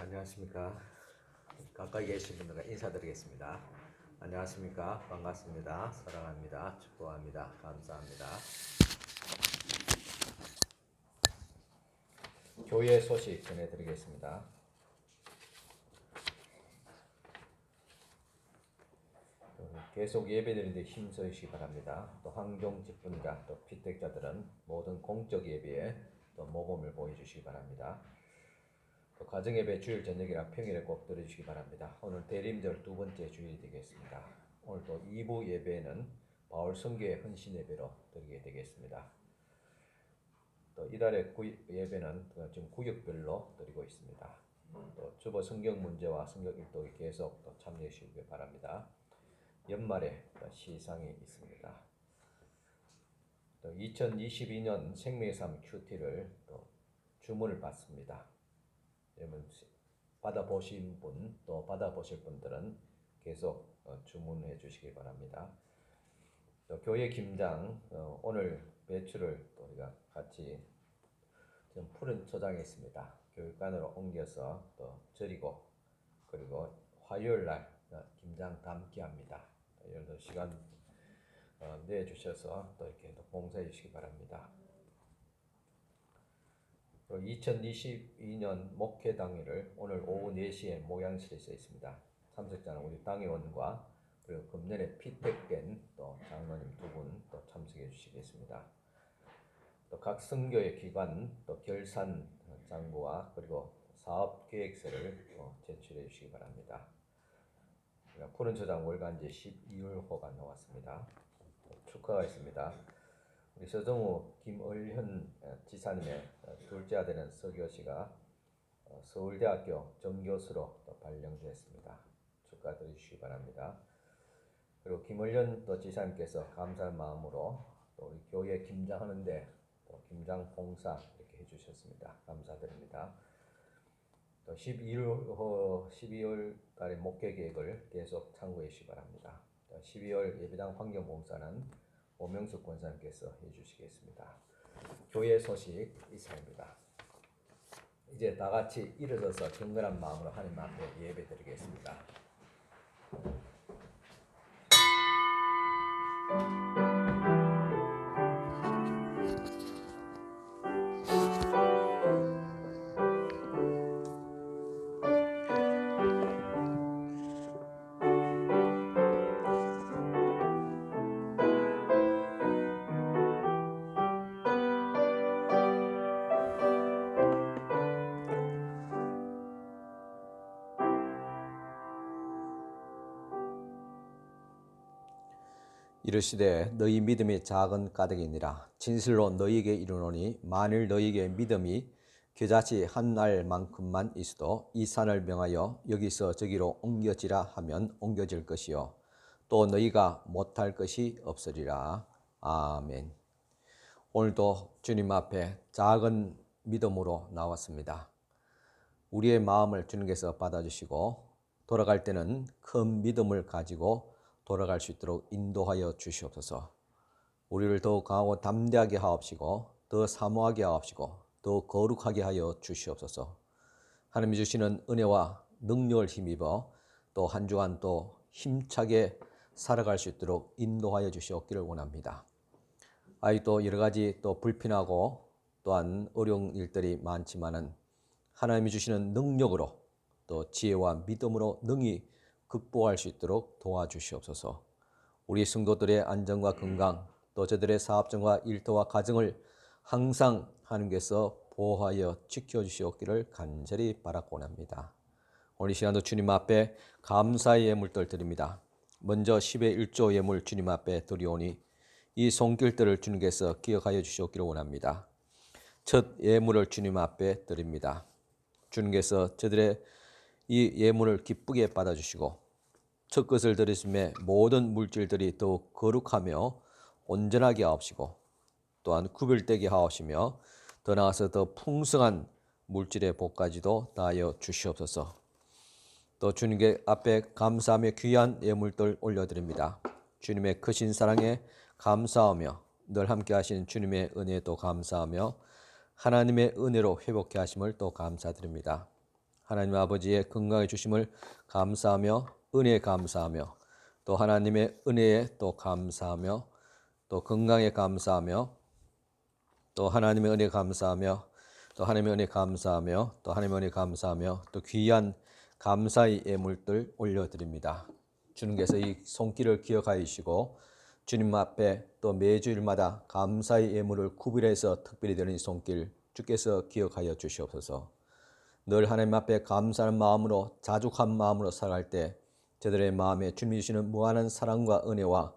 안녕하십니까. 가까이 계신 분들과 인사드리겠습니다. 안녕하십니까. 반갑습니다. 사랑합니다. 축복합니다. 감사합니다. 교회 소식 전해드리겠습니다. 계속 예배드리는데 힘써주시기 바랍니다. 또 환경 직분자, 또 피택자들은 모든 공적 예배에 또 모범을 보여주시기 바랍니다. 또 가정예배 주일 저녁이나 평일에 꼭 들어주시기 바랍니다. 오늘 대림절 두 번째 주일이 되겠습니다. 오늘 또 2부 예배는 바울 선교의 헌신 예배로 드리게 되겠습니다. 또 이달의 예배는 지금 구역별로 드리고 있습니다. 또 주보 성경 문제와 성경 일독이 계속 또 참여해 주시기 바랍니다. 연말에 시상이 있습니다. 또 2022년 생명의 삶 큐티를 또 주문을 받습니다. 여러분 받아보신 분, 또 받아보실 분들은 계속 주문해 주시기 바랍니다. 또 교회 김장 오늘 배추를 또 우리가 같이 좀 푸른 초장에 있습니다. 교육관으로 옮겨서 또 절이고 그리고 화요일 날 김장 담기 합니다. 여러분들 시간 내주셔서 또 이렇게 봉사해 주시기 바랍니다. 2022년 목회 당일을 오늘 오후 4시에 모양실에서 있습니다. 참석자는 우리 당회원과 그리고 금년에 피택된 또 장로님 두 분 또 참석해 주시겠습니다. 또 각 선교의 기관 또 결산 장부와 그리고 사업 계획서를 제출해 주시기 바랍니다. 푸른 초장 월간지 12월호가 나왔습니다. 축하가 있습니다. 우리 서정우 김을현 지사님의 둘째 아들은 서교씨가 서울대학교 정교수로 또 발령되었습니다. 축하드리시기 바랍니다. 그리고 김을현 또 지사님께서 감사한 마음으로 또 우리 교회 김장하는데 또 김장 봉사 이렇게 해주셨습니다. 감사드립니다. 또 12월 달에 목회 계획을 계속 참고해 주시기 바랍니다. 12월 예배당 환경봉사는 오명숙 권사님께서 해주시겠습니다. 교회 소식 이상입니다. 이제 다 같이 일어서서 경건한 마음으로 하나님 앞에 예배드리겠습니다. 이르시되 너희 믿음이 작은 까닭이니라. 진실로 너희에게 이르노니 만일 너희에게 믿음이 겨자씨 한 알만큼만 있어도 이 산을 명하여 여기서 저기로 옮겨지라 하면 옮겨질 것이요 또 너희가 못할 것이 없으리라. 아멘. 오늘도 주님 앞에 작은 믿음으로 나왔습니다. 우리의 마음을 주님께서 받아주시고 돌아갈 때는 큰 믿음을 가지고 돌아갈 수 있도록 인도하여 주시옵소서. 우리를 더욱 강하고 담대하게 하옵시고 더 사모하게 하옵시고 더 거룩하게 하여 주시옵소서. 하나님이 주시는 은혜와 능력을 힘입어 또 한 주간 또 힘차게 살아갈 수 있도록 인도하여 주시옵기를 원합니다. 아직도 여러 가지 또 불편하고 또한 어려운 일들이 많지만은 하나님이 주시는 능력으로 또 지혜와 믿음으로 능히 극복할 수 있도록 도와주시옵소서. 우리 성도들의 안전과 건강 또 저들의 사업장과 일터와 가정을 항상 하나님께서 보호하여 지켜주시옵기를 간절히 바라고 합니다. 오늘 이 시간도 주님 앞에 감사의 예물들 드립니다. 먼저 10의 1조 예물 주님 앞에 드리오니 이 손길들을 주님께서 기억하여 주시옵기를 원합니다. 첫 예물을 주님 앞에 드립니다. 주님께서 저들의 이 예물을 기쁘게 받아주시고 첫 것을 드리심에 모든 물질들이 더욱 거룩하며 온전하게 하옵시고 또한 구별되게 하옵시며 더 나아가서 더 풍성한 물질의 복까지도 다하여 주시옵소서. 또 주님께 앞에 감사하며 귀한 예물들 올려드립니다. 주님의 크신 사랑에 감사하며 늘 함께 하시는 주님의 은혜에도 감사하며 하나님의 은혜로 회복해 하심을 또 감사드립니다. 하나님 아버지의 건강해 주심을 감사하며 은혜에 감사하며 또 하나님의 은혜에 또 감사하며 또 건강에 감사하며 또 하나님의 은혜 감사하며 또 하나님의 은혜 감사하며 또 하나님의 은혜 감사하며 또 귀한 감사의 예물들 올려드립니다. 주님께서 이 손길을 기억하시고 주님 앞에 또 매주일마다 감사의 예물을 구별해서 특별히 드리는 이 손길 주께서 기억하여 주시옵소서. 늘 하나님 앞에 감사하는 마음으로 자족한 마음으로 살아갈 때 저들의 마음에 주님이 주시는 무한한 사랑과 은혜와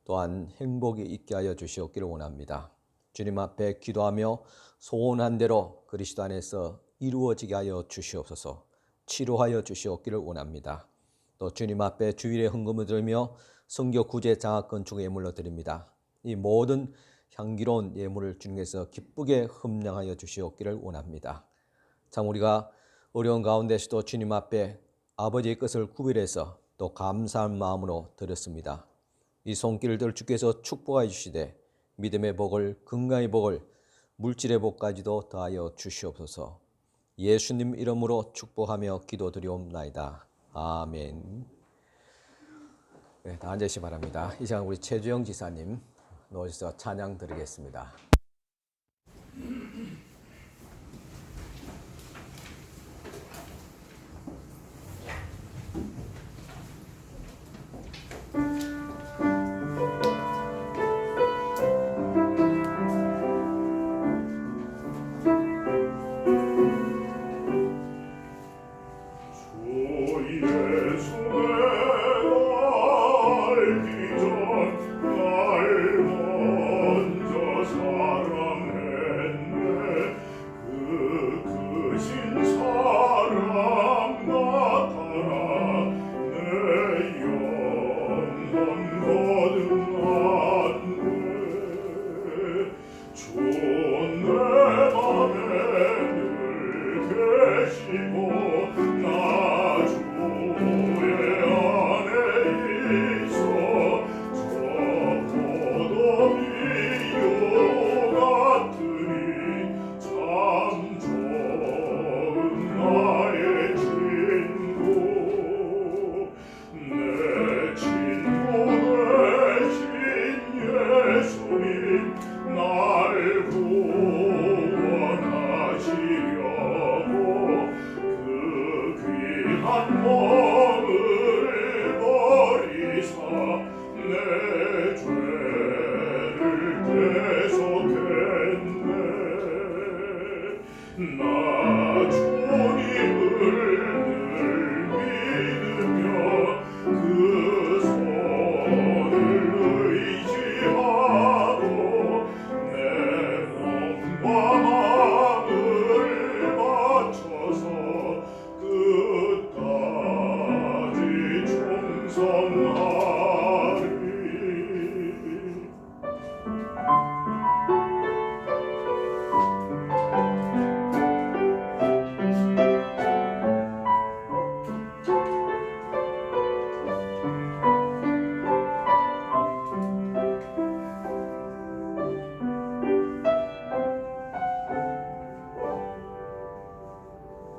또한 행복이 있게 하여 주시옵기를 원합니다. 주님 앞에 기도하며 소원한 대로 그리스도 안에서 이루어지게 하여 주시옵소서. 치료하여 주시옵기를 원합니다. 또 주님 앞에 주일에 헌금을 드리며 성교 구제 장학금 중에 예물로 드립니다. 이 모든 향기로운 예물을 주님께서 기쁘게 흠량하여 주시옵기를 원합니다. 참 우리가 어려운 가운데서도 주님 앞에 아버지의 것을 구별해서 또 감사한 마음으로 드렸습니다. 이 손길들 주께서 축복하여 주시되 믿음의 복을, 건강의 복을, 물질의 복까지도 더하여 주시옵소서. 예수님 이름으로 축복하며 기도드리옵나이다. 아멘. 네, 다 앉으시기 바랍니다. 이 시간 우리 최주영 지사님 놓으셔서 찬양 드리겠습니다.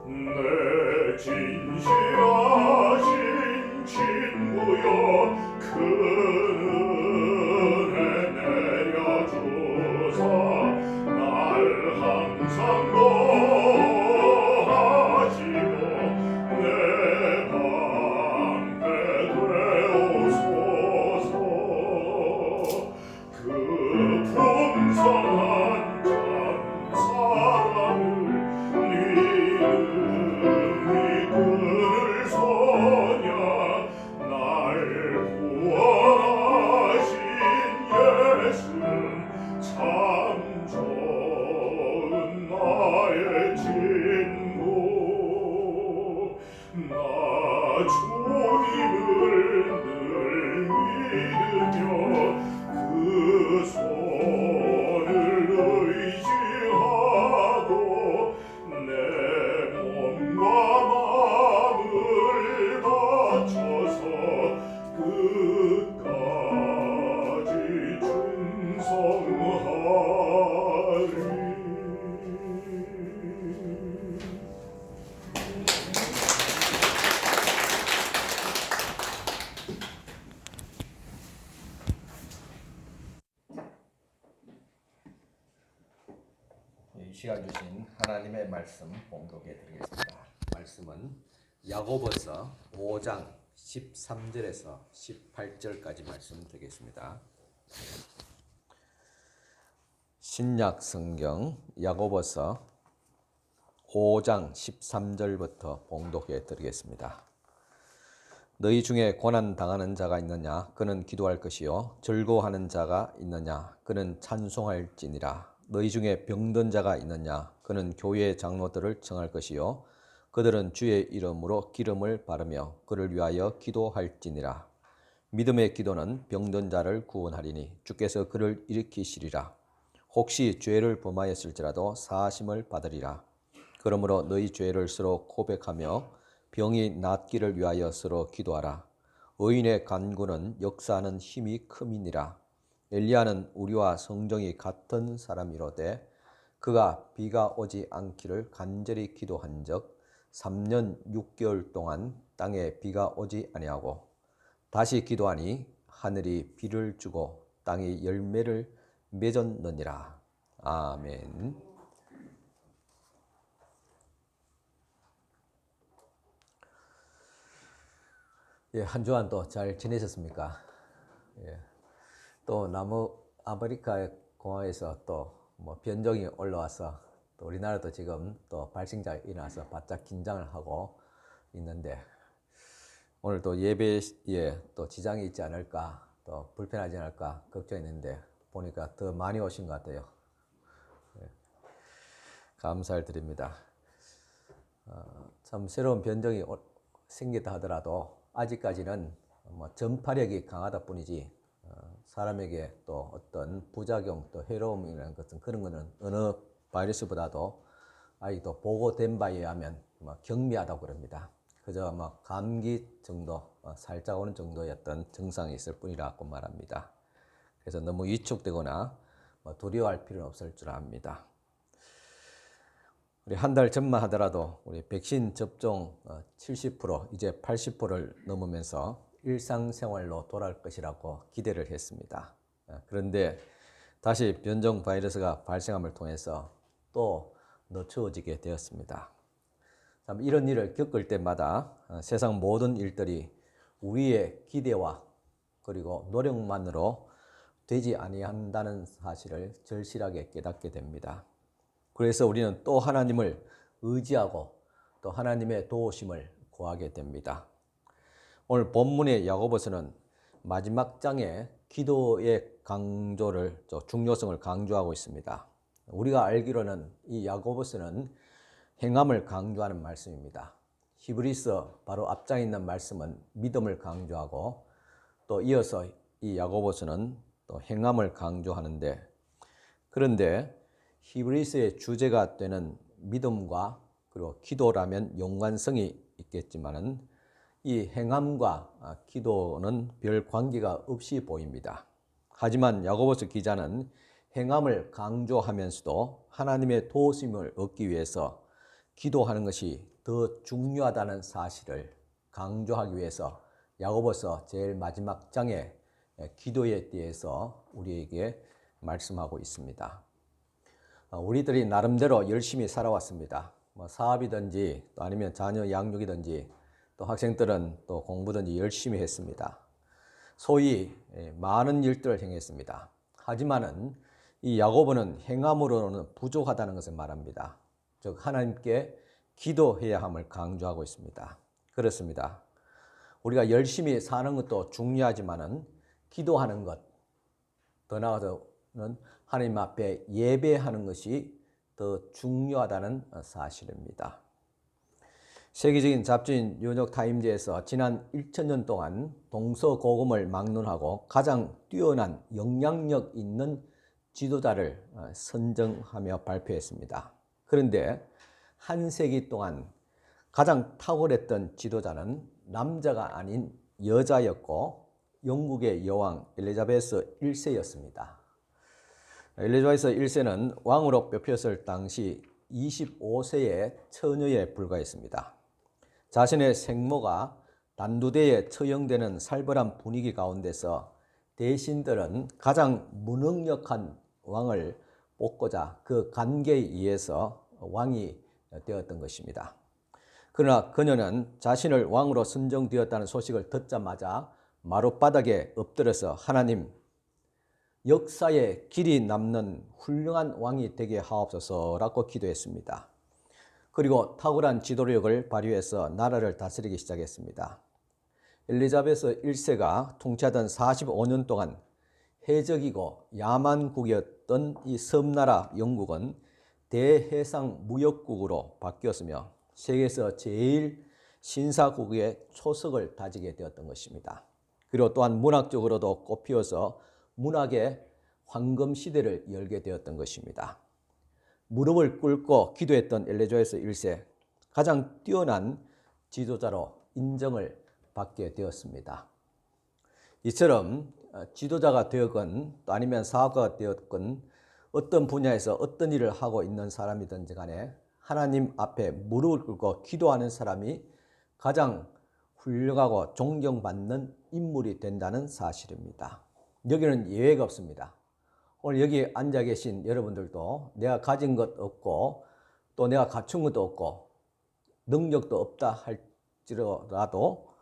내 진실하신 친구여 큰 은혜 내려주사 날 항상 도와하시고 내 방패 되옵소서. 그 풍성한 참 사랑을 그를 소냐 날 구원하 이 시간 주신 하나님의 말씀 봉독해 드리겠습니다. 말씀은 야고보서 5장 13절에서 18절까지 말씀 드리겠습니다. 신약 성경 야고보서 5장 13절부터 봉독해 드리겠습니다. 너희 중에 고난 당하는 자가 있느냐? 그는 기도할 것이요. 즐거워하는 자가 있느냐? 그는 찬송할지니라. 너희 중에 병든 자가 있느냐? 그는 교회 장로들을 청할 것이요. 그들은 주의 이름으로 기름을 바르며 그를 위하여 기도할지니라. 믿음의 기도는 병든 자를 구원하리니 주께서 그를 일으키시리라. 혹시 죄를 범하였을지라도 사하심을 받으리라. 그러므로 너희 죄를 서로 고백하며 병이 낫기를 위하여 서로 기도하라. 의인의 간구는 역사하는 힘이 큼이니라. 엘리야는 우리와 성정이 같은 사람이로되 그가 비가 오지 않기를 간절히 기도한즉 3년 6개월 동안 땅에 비가 오지 아니하고 다시 기도하니 하늘이 비를 주고 땅이 열매를 맺었느니라. 아멘. 예, 한 주간 또 잘 지내셨습니까? 예. 또 아메리카 공화에서 또 뭐 변종이 올라와서 또 우리나라도 지금 또 발생자가 일어나서 바짝 긴장을 하고 있는데 오늘 또 예배에 또 지장이 있지 않을까 또 불편하지 않을까 걱정했는데 보니까 더 많이 오신 것 같아요. 예. 감사를 드립니다. 참 새로운 변종이 생겼다 하더라도 아직까지는 뭐 전파력이 강하다 뿐이지 사람에게 또 어떤 부작용 또 해로움이라는 것은 그런 거는 어느 바이러스보다도 아직도 보고된 바에 의하면 뭐 경미하다고 그럽니다. 그저 뭐 감기 정도 살짝 오는 정도의 어떤 증상이 있을 뿐이라고 말합니다. 그래서 너무 위축되거나 뭐 두려워할 필요는 없을 줄 압니다. 우리 한 달 전만 하더라도 우리 백신 접종 70% 이제 80%를 넘으면서 일상생활로 돌아갈 것이라고 기대를 했습니다. 그런데 다시 변종 바이러스가 발생함을 통해서 또 늦춰지게 되었습니다. 참 이런 일을 겪을 때마다 세상 모든 일들이 우리의 기대와 그리고 노력만으로 되지 아니한다는 사실을 절실하게 깨닫게 됩니다. 그래서 우리는 또 하나님을 의지하고 또 하나님의 도우심을 구하게 됩니다. 오늘 본문의 야고보서는 마지막 장에 기도의 중요성을 강조하고 있습니다. 우리가 알기로는 이 야고보서는 행함을 강조하는 말씀입니다. 히브리서 바로 앞장에 있는 말씀은 믿음을 강조하고 또 이어서 이 야고보서는 또 행함을 강조하는데 그런데 히브리서의 주제가 되는 믿음과 그리고 기도라면 연관성이 있겠지만은 이 행함과 기도는 별 관계가 없이 보입니다. 하지만 야고보서 기자는 행함을 강조하면서도 하나님의 도우심을 얻기 위해서 기도하는 것이 더 중요하다는 사실을 강조하기 위해서 야고보서 제일 마지막 장에 기도에 대해서 우리에게 말씀하고 있습니다. 우리들이 나름대로 열심히 살아왔습니다. 뭐 사업이든지 또 아니면 자녀 양육이든지 또 학생들은 또 공부든지 열심히 했습니다. 소위 많은 일들을 행했습니다. 하지만은 이 야고보는 행함으로는 부족하다는 것을 말합니다. 즉 하나님께 기도해야 함을 강조하고 있습니다. 그렇습니다. 우리가 열심히 사는 것도 중요하지만은 기도하는 것, 더 나아가서는 하나님 앞에 예배하는 것이 더 중요하다는 사실입니다. 세계적인 잡지인 뉴욕 타임즈에서 지난 1000년 동안 동서고금을 막론하고 가장 뛰어난 영향력 있는 지도자를 선정하며 발표했습니다. 그런데 한 세기 동안 가장 탁월했던 지도자는 남자가 아닌 여자였고 영국의 여왕 엘리자베스 1세였습니다. 엘리자베스 1세는 왕으로 뽑혔을 당시 25세의 처녀에 불과했습니다. 자신의 생모가 단두대에 처형되는 살벌한 분위기 가운데서 대신들은 가장 무능력한 왕을 뽑고자 그 관계에 의해서 왕이 되었던 것입니다. 그러나 그녀는 자신을 왕으로 선정되었다는 소식을 듣자마자 마룻바닥에 엎드려서 하나님, 역사에 길이 남는 훌륭한 왕이 되게 하옵소서라고 기도했습니다. 그리고 탁월한 지도력을 발휘해서 나라를 다스리기 시작했습니다. 엘리자베스 1세가 통치하던 45년 동안 해적이고 야만국이었던 이 섬나라 영국은 대해상 무역국으로 바뀌었으며 세계에서 제일 신사국의 초석을 다지게 되었던 것입니다. 그리고 또한 문학적으로도 꽃피어서 문학의 황금 시대를 열게 되었던 것입니다. 무릎을 꿇고 기도했던 엘리자베스 1세, 가장 뛰어난 지도자로 인정을 받게 되었습니다. 이처럼 지도자가 되었건 또 아니면 사업가가 되었건 어떤 분야에서 어떤 일을 하고 있는 사람이든지 간에 하나님 앞에 무릎을 꿇고 기도하는 사람이 가장 훌륭하고 존경받는 인물이 된다는 사실입니다. 여기는 예외가 없습니다. 오늘 여기 앉아 계신 여러분들도 내가 가진 것 없고 또 내가 갖춘 것도 없고 능력도 없다 할지라도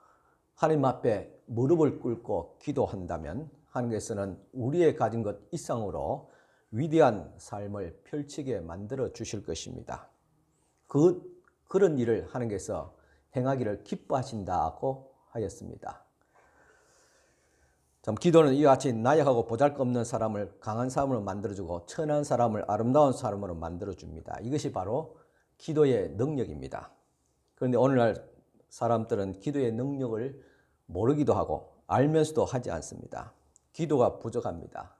하나님 앞에 무릎을 꿇고 기도한다면 하나님께서는 우리의 가진 것 이상으로 위대한 삶을 펼치게 만들어 주실 것입니다. 그런 일을 하나님께서 행하기를 기뻐하신다고 하였습니다. 참, 기도는 이와 같이 나약하고 보잘것없는 사람을 강한 사람으로 만들어주고 천한 사람을 아름다운 사람으로 만들어줍니다. 이것이 바로 기도의 능력입니다. 그런데 오늘날 사람들은 기도의 능력을 모르기도 하고 알면서도 하지 않습니다. 기도가 부족합니다.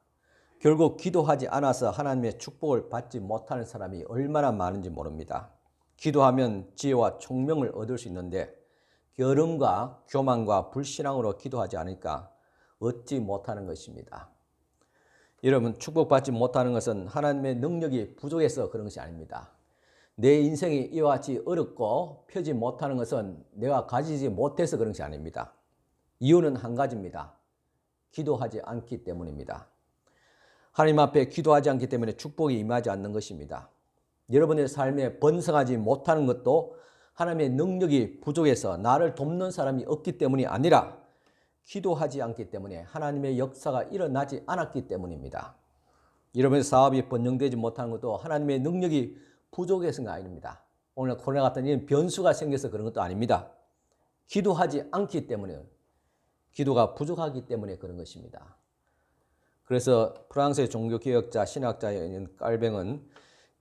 결국 기도하지 않아서 하나님의 축복을 받지 못하는 사람이 얼마나 많은지 모릅니다. 기도하면 지혜와 총명을 얻을 수 있는데 게으름과 교만과 불신앙으로 기도하지 않으니까 얻지 못하는 것입니다. 여러분, 축복받지 못하는 것은 하나님의 능력이 부족해서 그런 것이 아닙니다. 내 인생이 이와 같이 어렵고 펴지 못하는 것은 내가 가지지 못해서 그런 것이 아닙니다. 이유는 한 가지입니다. 기도하지 않기 때문입니다. 하나님 앞에 기도하지 않기 때문에 축복이 임하지 않는 것입니다. 여러분의 삶에 번성하지 못하는 것도 하나님의 능력이 부족해서 나를 돕는 사람이 없기 때문이 아니라 기도하지 않기 때문에 하나님의 역사가 일어나지 않았기 때문입니다. 여러분의 사업이 번영되지 못하는 것도 하나님의 능력이 부족해서가 아닙니다. 오늘 코로나 같은 이런 변수가 생겨서 그런 것도 아닙니다. 기도하지 않기 때문에, 기도가 부족하기 때문에 그런 것입니다. 그래서 프랑스의 종교개혁자, 신학자인 깔뱅은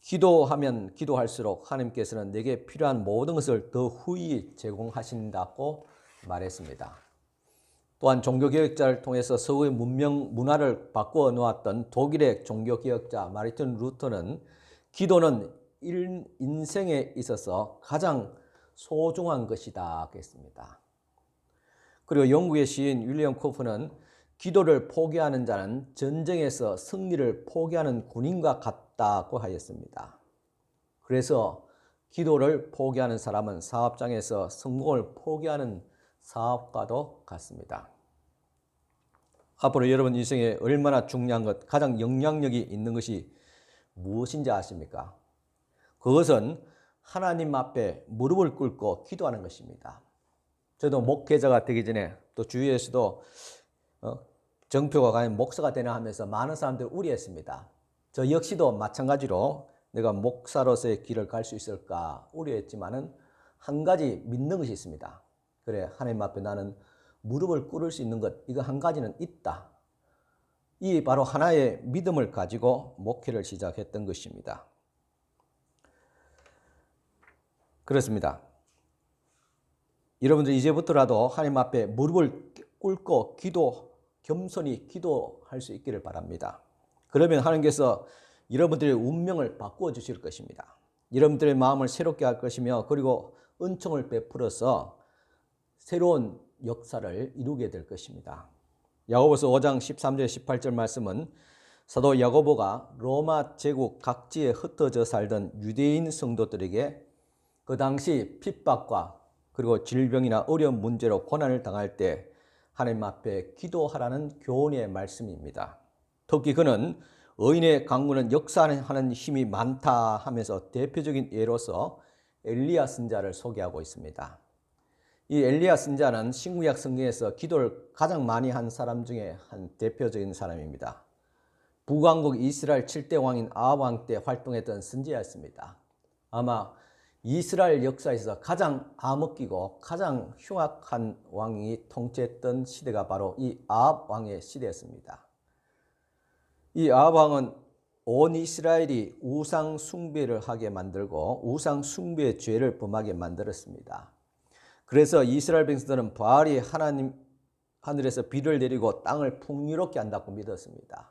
기도하면 기도할수록 하나님께서는 내게 필요한 모든 것을 더 후히 제공하신다고 말했습니다. 또한 종교개혁자를 통해서 서구의 문명, 문화를 바꾸어 놓았던 독일의 종교개혁자 마르틴 루터는 기도는 인생에 있어서 가장 소중한 것이다 했습니다. 그리고 영국의 시인 윌리엄 코프는 기도를 포기하는 자는 전쟁에서 승리를 포기하는 군인과 같다고 하였습니다. 그래서 기도를 포기하는 사람은 사업장에서 성공을 포기하는 사업가도 같습니다. 앞으로 여러분 인생에 얼마나 중요한 것, 가장 영향력이 있는 것이 무엇인지 아십니까? 그것은 하나님 앞에 무릎을 꿇고 기도하는 것입니다. 저도 목회자가 되기 전에 또 주위에서도 정표가 과연 목사가 되나 하면서 많은 사람들이 우려했습니다. 저 역시도 마찬가지로 내가 목사로서의 길을 갈 수 있을까 우려했지만은 한 가지 믿는 것이 있습니다. 그래, 하나님 앞에 나는 무릎을 꿇을 수 있는 것, 이거 한 가지는 있다. 이 바로 하나의 믿음을 가지고 목회를 시작했던 것입니다. 그렇습니다. 여러분들 이제부터라도 하나님 앞에 무릎을 꿇고 겸손히 기도할 수 있기를 바랍니다. 그러면 하나님께서 여러분들의 운명을 바꾸어 주실 것입니다. 여러분들의 마음을 새롭게 할 것이며 그리고 은총을 베풀어서 새로운 역사를 이루게 될 것입니다. 야고보서 5장 13절 18절 말씀은 사도 야고보가 로마 제국 각지에 흩어져 살던 유대인 성도들에게 그 당시 핍박과 그리고 질병이나 어려운 문제로 고난을 당할 때 하나님 앞에 기도하라는 교훈의 말씀입니다. 특히 그는 의인의 강구는 역사하는 힘이 많다 하면서 대표적인 예로서 엘리야 선자를 소개하고 있습니다. 이 엘리야 선자는 신구약 성경에서 기도를 가장 많이 한 사람 중에 한 대표적인 사람입니다. 북왕국 이스라엘 7대 왕인 아합 왕 때 활동했던 선지자였습니다. 아마 이스라엘 역사에서 가장 암흑기고 가장 흉악한 왕이 통치했던 시대가 바로 이 아합 왕의 시대였습니다. 이 아합 왕은 온 이스라엘이 우상 숭배를 하게 만들고 우상 숭배의 죄를 범하게 만들었습니다. 그래서 이스라엘 백성들은 바알이 하늘에서 비를 내리고 땅을 풍요롭게 한다고 믿었습니다.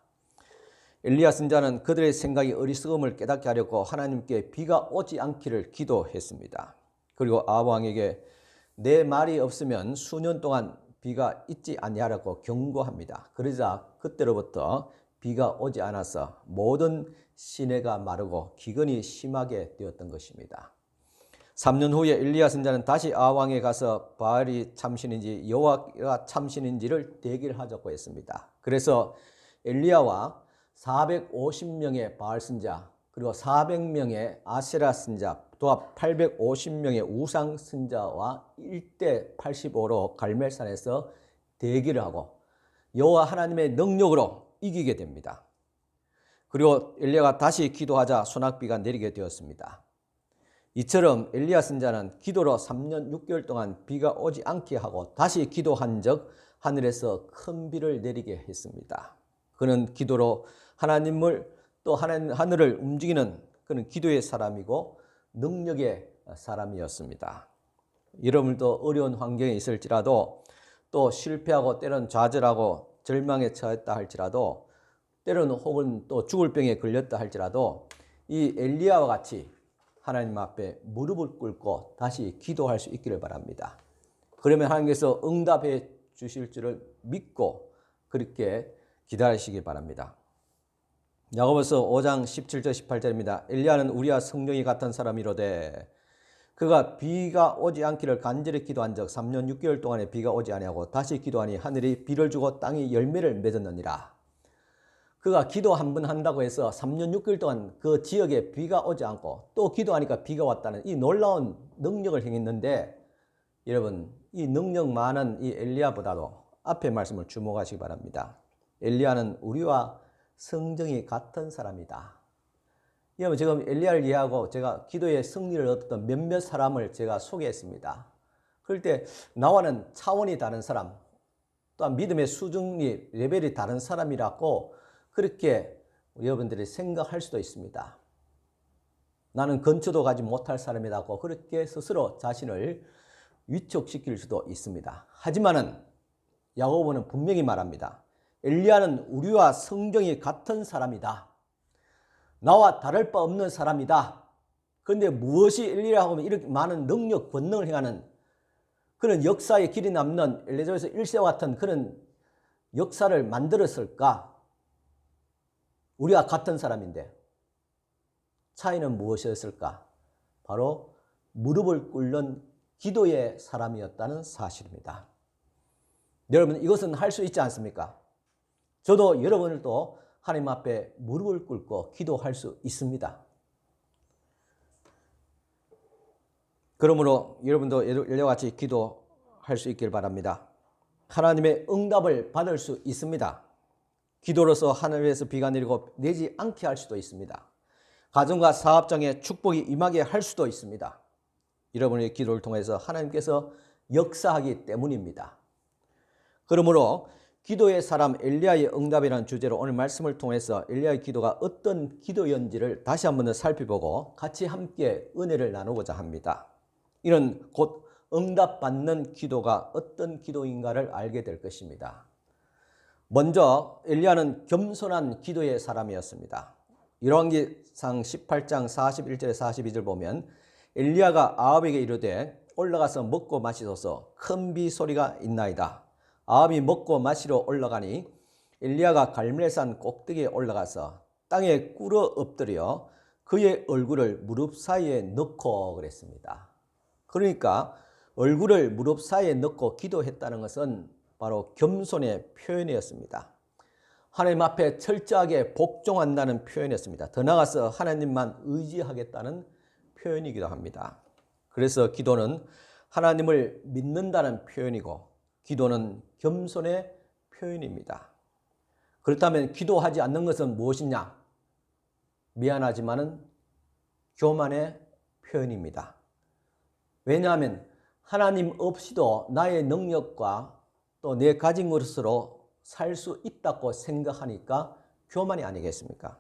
엘리야 선자는 그들의 생각이 어리석음을 깨닫게 하려고 하나님께 비가 오지 않기를 기도했습니다. 그리고 아합 왕에게 내 말이 없으면 수년 동안 비가 있지 아니하라고 경고합니다. 그러자 그때로부터 비가 오지 않아서 모든 시내가 마르고 기근이 심하게 되었던 것입니다. 3년 후에 엘리야 선자는 다시 아합 왕에 가서 바알이 참신인지 여호와가 참신인지를 대기를 하자고 했습니다. 그래서 엘리야와 450명의 바알 선자 그리고 400명의 아세라 선자 또한 850명의 우상 선자와 1대 85로 갈멜산에서 대기를 하고 여호와 하나님의 능력으로 이기게 됩니다. 그리고 엘리야가 다시 기도하자 소낙비가 내리게 되었습니다. 이처럼 엘리야 선자는 기도로 3년 6개월 동안 비가 오지 않게 하고 다시 기도한 적 하늘에서 큰 비를 내리게 했습니다. 그는 기도로 하나님을 또 하늘을 움직이는 그는 기도의 사람이고 능력의 사람이었습니다. 여러분도 어려운 환경에 있을지라도 또 실패하고 때로는 좌절하고 절망에 처했다 할지라도 때로는 혹은 또 죽을 병에 걸렸다 할지라도 이 엘리야와 같이 하나님 앞에 무릎을 꿇고 다시 기도할 수 있기를 바랍니다. 그러면 하나님께서 응답해 주실 줄을 믿고 그렇게 기다리시기 바랍니다. 야고보서 5장 17절 18절입니다. 엘리야는 우리와 성령이 같은 사람이로되 그가 비가 오지 않기를 간절히 기도한 적 3년 6개월 동안에 비가 오지 아니하고 다시 기도하니 하늘이 비를 주고 땅이 열매를 맺었느니라. 그가 기도 한 번 한다고 해서 3년 6개월 동안 그 지역에 비가 오지 않고 또 기도하니까 비가 왔다는 이 놀라운 능력을 행했는데 여러분 이 능력 많은 이 엘리야보다도 앞에 말씀을 주목하시기 바랍니다. 엘리야는 우리와 성정이 같은 사람이다. 여러분 지금 엘리야를 이해하고 제가 기도의 승리를 얻었던 몇몇 사람을 제가 소개했습니다. 그럴 때 나와는 차원이 다른 사람 또한 믿음의 수준이 레벨이 다른 사람이라고 그렇게 여러분들이 생각할 수도 있습니다. 나는 근처도 가지 못할 사람이라고 그렇게 스스로 자신을 위축시킬 수도 있습니다. 하지만은 야고보는 분명히 말합니다. 엘리야는 우리와 성정이 같은 사람이다. 나와 다를 바 없는 사람이다. 그런데 무엇이 엘리야라고 하면 이렇게 많은 능력, 권능을 행하는 그런 역사의 길이 남는 엘리야서 1세와 같은 그런 역사를 만들었을까? 우리가 같은 사람인데 차이는 무엇이었을까? 바로 무릎을 꿇는 기도의 사람이었다는 사실입니다. 여러분 이것은 할 수 있지 않습니까? 저도 여러분들도 하나님 앞에 무릎을 꿇고 기도할 수 있습니다. 그러므로 여러분도 엘리야와 같이 기도할 수 있길 바랍니다. 하나님의 응답을 받을 수 있습니다. 기도로서 하늘에서 비가 내리고 내지 않게 할 수도 있습니다. 가정과 사업장에 축복이 임하게 할 수도 있습니다. 여러분의 기도를 통해서 하나님께서 역사하기 때문입니다. 그러므로 기도의 사람 엘리야의 응답이라는 주제로 오늘 말씀을 통해서 엘리야의 기도가 어떤 기도였는지를 다시 한번 더 살펴보고 같이 함께 은혜를 나누고자 합니다. 이는 곧 응답받는 기도가 어떤 기도인가를 알게 될 것입니다. 먼저 엘리야는 겸손한 기도의 사람이었습니다. 열왕기상 18장 41절에 42절 보면 엘리야가 아합에게 이르되 올라가서 먹고 마시소서 큰 비 소리가 있나이다. 아합이 먹고 마시러 올라가니 엘리야가 갈멜산 꼭대기에 올라가서 땅에 꿇어 엎드려 그의 얼굴을 무릎 사이에 넣고 그랬습니다. 그러니까 얼굴을 무릎 사이에 넣고 기도했다는 것은 바로 겸손의 표현이었습니다. 하나님 앞에 철저하게 복종한다는 표현이었습니다. 더 나아가서 하나님만 의지하겠다는 표현이기도 합니다. 그래서 기도는 하나님을 믿는다는 표현이고 기도는 겸손의 표현입니다. 그렇다면 기도하지 않는 것은 무엇이냐? 미안하지만은 교만의 표현입니다. 왜냐하면 하나님 없이도 나의 능력과 또 내 가진 것으로 살 수 있다고 생각하니까 교만이 아니겠습니까?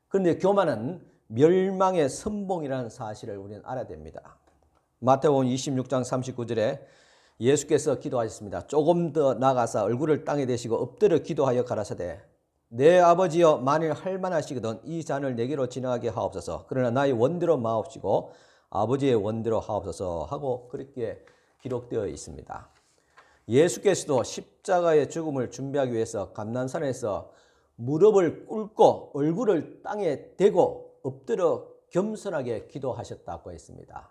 그런데 교만은 멸망의 선봉이라는 사실을 우리는 알아야 됩니다. 마태복음 26장 39절에 예수께서 기도하셨습니다. 조금 더 나가서 얼굴을 땅에 대시고 엎드려 기도하여 가라사대 내 아버지여 만일 할만하시거든 이 잔을 내게로 지나가게 하옵소서. 그러나 나의 원대로 마옵시고 아버지의 원대로 하옵소서 하고 그렇게 기록되어 있습니다. 예수께서도 십자가의 죽음을 준비하기 위해서 감난산에서 무릎을 꿇고 얼굴을 땅에 대고 엎드려 겸손하게 기도하셨다고 했습니다.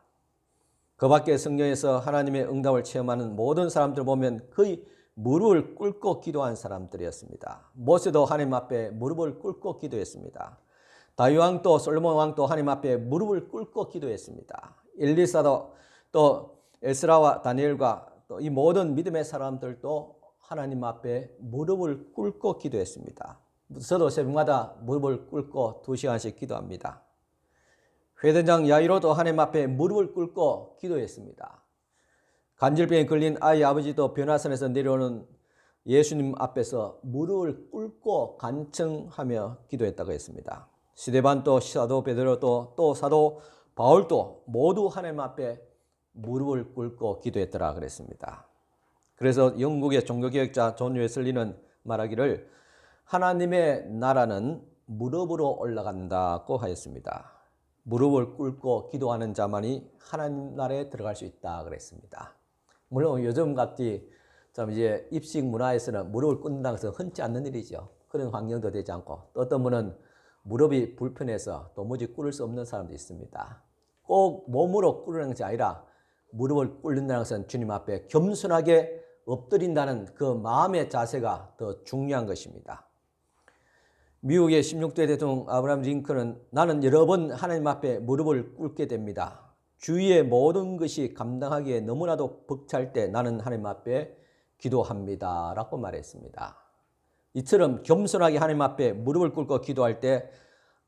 그 밖에 성경에서 하나님의 응답을 체험하는 모든 사람들을 보면 거의 무릎을 꿇고 기도한 사람들이었습니다. 모세도 하나님 앞에 무릎을 꿇고 기도했습니다. 다윗 왕도 솔로몬 왕도 하나님 앞에 무릎을 꿇고 기도했습니다. 엘리사도 또 에스라와 다니엘과 또 이 모든 믿음의 사람들도 하나님 앞에 무릎을 꿇고 기도했습니다. 저도 새벽마다 무릎을 꿇고 2시간씩 기도합니다. 회대장 야이로도 하나님 앞에 무릎을 꿇고 기도했습니다. 간질병에 걸린 아이 아버지도 변화산에서 내려오는 예수님 앞에서 무릎을 꿇고 간청하며 기도했다고 했습니다. 스데반도 사도 베드로도 또 사도 바울도 모두 하나님 앞에 무릎을 꿇고 기도했더라 그랬습니다. 그래서 영국의 종교개혁자 존 웨슬리는 말하기를 하나님의 나라는 무릎으로 올라간다고 하였습니다. 무릎을 꿇고 기도하는 자만이 하나님 나라에 들어갈 수 있다 그랬습니다. 물론 요즘 같이 좀 이제 입식 문화에서는 무릎을 꿇는다는 것은 흔치 않는 일이죠. 그런 환경도 되지 않고 또 어떤 분은 무릎이 불편해서 도무지 꿇을 수 없는 사람도 있습니다. 꼭 몸으로 꿇는 것이 아니라 무릎을 꿇는다는 것은 주님 앞에 겸손하게 엎드린다는 그 마음의 자세가 더 중요한 것입니다. 미국의 16대 대통령 아브라함 링컨은 나는 여러 번 하나님 앞에 무릎을 꿇게 됩니다. 주위의 모든 것이 감당하기에 너무나도 벅찰 때 나는 하나님 앞에 기도합니다 라고 말했습니다. 이처럼 겸손하게 하나님 앞에 무릎을 꿇고 기도할 때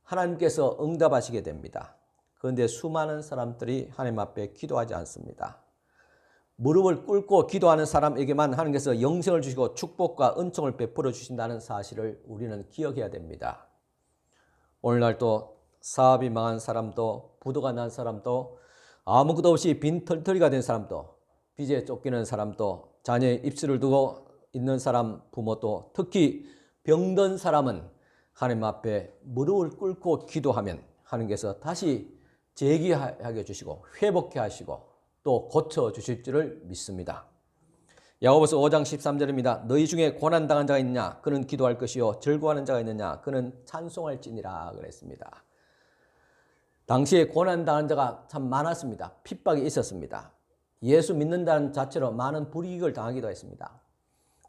하나님께서 응답하시게 됩니다. 그런데 수많은 사람들이 하나님 앞에 기도하지 않습니다. 무릎을 꿇고 기도하는 사람에게만 하나님께서 영생을 주시고 축복과 은총을 베풀어 주신다는 사실을 우리는 기억해야 됩니다. 오늘날 또 사업이 망한 사람도 부도가 난 사람도 아무것도 없이 빈털터리가 된 사람도 빚에 쫓기는 사람도 자녀의 입술을 두고 있는 사람 부모도 특히 병든 사람은 하나님 앞에 무릎을 꿇고 기도하면 하나님께서 다시 재기하게 해주시고 회복해 하시고 또 고쳐주실 줄을 믿습니다. 야고보서 5장 13절입니다. 너희 중에 고난당한 자가 있느냐? 그는 기도할 것이요 즐거워하는 자가 있느냐? 그는 찬송할지니라 그랬습니다. 당시에 고난당한 자가 참 많았습니다. 핍박이 있었습니다. 예수 믿는다는 자체로 많은 불이익을 당하기도 했습니다.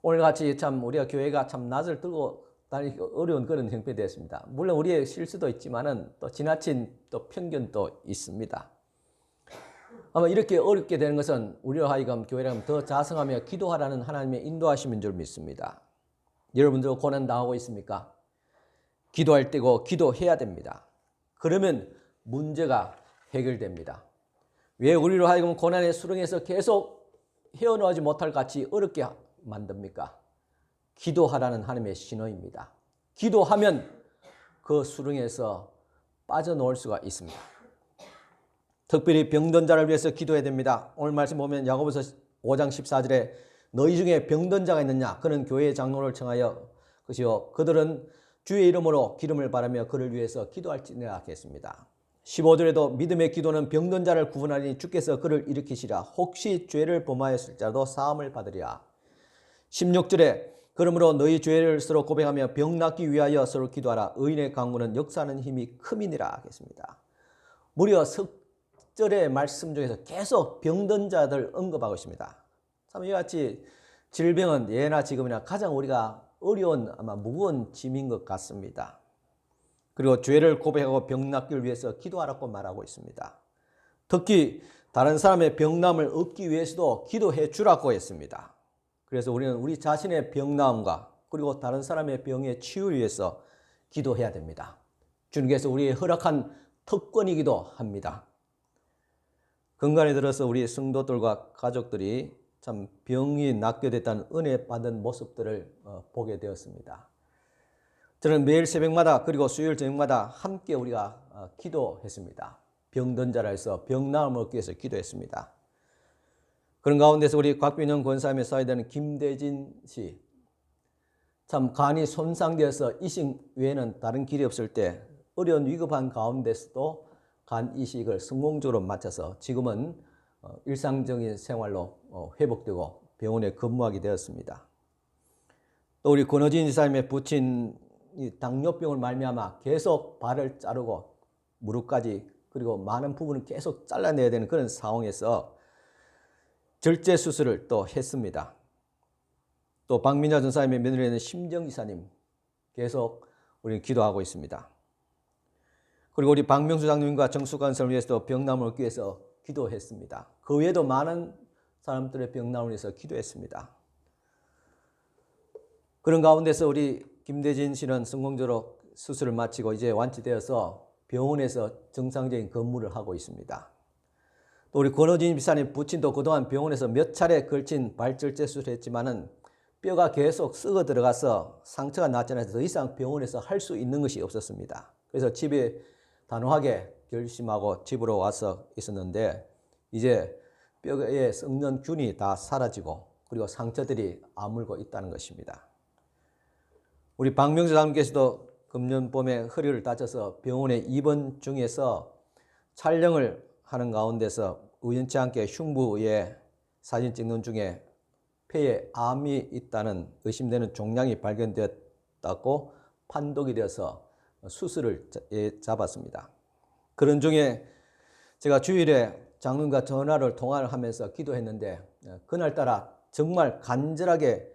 오늘같이 참 우리가 교회가 참 낯을 들고 다니기 어려운 그런 형편이 되었습니다. 물론 우리의 실수도 있지만은 또 지나친 또 편견도 있습니다. 아마 이렇게 어렵게 되는 것은 우리로 하여금 교회라면 더 자성하며 기도하라는 하나님의 인도하심인 줄 믿습니다. 여러분도 고난 당하고 있습니까? 기도할 때고 기도해야 됩니다. 그러면 문제가 해결됩니다. 왜 우리로 하여금 고난의 수렁에서 계속 헤어나오지 못할 같이 어렵게 만듭니까? 기도하라는 하나님의 신호입니다. 기도하면 그 수렁에서 빠져나올 수가 있습니다. 특별히 병든 자를 위해서 기도해야 됩니다. 오늘 말씀 보면 야고보서 5장 14절에 너희 중에 병든 자가 있느냐? 그는 교회의 장로를 청하여 것이요 그들은 주의 이름으로 기름을 바라며 그를 위해서 기도할지니라 하겠습니다. 15절에도 믿음의 기도는 병든 자를 구원하니 주께서 그를 일으키시라. 혹시 죄를 범하였을 자도 사함을 받으리라. 16절에 그러므로 너희 죄를 서로 고백하며 병 낫기 위하여 서로 기도하라. 의인의 강구는 역사하는 힘이 큼이니라 하겠습니다. 무려 석절의 말씀 중에서 계속 병든 자들 언급하고 있습니다. 참 이같이 질병은 예나 지금이나 가장 우리가 어려운 아마 무거운 짐인 것 같습니다. 그리고 죄를 고백하고 병 낫기를 위해서 기도하라고 말하고 있습니다. 특히 다른 사람의 병남을 얻기 위해서도 기도해 주라고 했습니다. 그래서 우리는 우리 자신의 병나음과 그리고 다른 사람의 병의 치유를 위해서 기도해야 됩니다. 주님께서 우리의 허락한 특권이기도 합니다. 근간에 들어서 우리 성도들과 가족들이 참 병이 낫게 됐다는 은혜 받은 모습들을 보게 되었습니다. 저는 매일 새벽마다 그리고 수요일 저녁마다 함께 우리가 기도했습니다. 병든 자라 해서 병 나음을 얻기 위해서 기도했습니다. 그런 가운데서 우리 곽빈영 권사님의 사이되는 김대진 씨, 참 간이 손상되어서 이식 외에는 다른 길이 없을 때 어려운 위급한 가운데서도 간 이식을 성공적으로 마쳐서 지금은 일상적인 생활로 회복되고 병원에 근무하게 되었습니다. 또 우리 권호진 지사님의 부친 당뇨병을 말미암아 계속 발을 자르고 무릎까지 그리고 많은 부분을 계속 잘라내야 되는 그런 상황에서 절제 수술을 또 했습니다. 또 박민자 전사님의 며느리는 심정 지사님 계속 우리는 기도하고 있습니다. 그리고 우리 박명수 장로님과 정수관설을 위해서도 병남을 얻기 위해서 기도했습니다. 그 외에도 많은 사람들의 병남을 위해서 기도했습니다. 그런 가운데서 우리 김대진 씨는 성공적으로 수술을 마치고 이제 완치되어서 병원에서 정상적인 근무를 하고 있습니다. 또 우리 권호진 비사님 부친도 그동안 병원에서 몇 차례 걸친 발절제 수술을 했지만은 뼈가 계속 썩어 들어가서 상처가 났지 않아서 더 이상 병원에서 할 수 있는 것이 없었습니다. 그래서 집에 단호하게 결심하고 집으로 와서 있었는데 이제 뼈에 썩는 균이 다 사라지고 그리고 상처들이 아물고 있다는 것입니다. 우리 박명수 장님께서도 금년 봄에 허리를 다쳐서 병원에 입원 중에서 촬영을 하는 가운데서 우연치 않게 흉부에 사진 찍는 중에 폐에 암이 있다는 의심되는 종양이 발견되었다고 판독이 되어서 수술을 잡았습니다. 그런 중에 제가 주일에 장로님과 통화를 하면서 기도했는데 그날따라 정말 간절하게